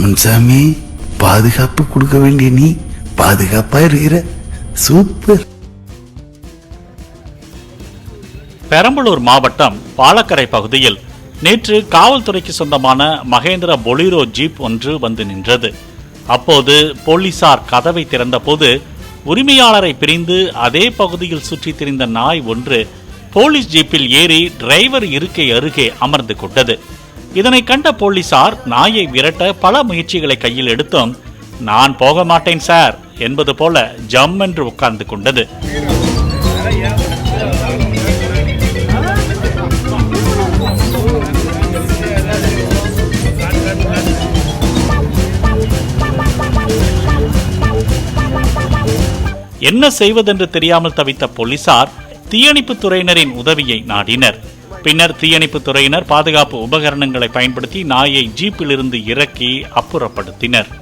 முன்சாமி, பாதுகாப்பு கொடுக்க வேண்டிய நீ பாதுகாப்பா இருக்கிற. சூப்பர். பெரம்பலூர் மாவட்டம் பாலக்கரை பகுதியில் நேற்று காவல்துறைக்கு சொந்தமான மகேந்திரா பொலிரோ ஜீப் ஒன்று வந்து நின்றது. அப்போது போலீசார் கதவை திறந்தபோது உரிமையாளரை பிரிந்து அதே பகுதியில் சுற்றி திரிந்த நாய் ஒன்று போலீஸ் ஜீப்பில் ஏறி டிரைவர் இருக்கை அருகே அமர்ந்து கொண்டது. இதனை கண்ட போலீசார் நாயை விரட்ட பல முயற்சிகளை கையில் எடுத்தும் நான் போக மாட்டேன் சார் என்பது போல ஜம் என்று உட்கார்ந்து கொண்டது. என்ன செய்வதென்று தெரியாமல் தவித்த போலீசார் தீயணைப்பு துறையினரின் உதவியை நாடினர். பின்னர் தீயணைப்பு துறையினர் பாதுகாப்பு உபகரணங்களை பயன்படுத்தி நாயை ஜீப்பில் இருந்து இறக்கி அப்புறப்படுத்தினர்.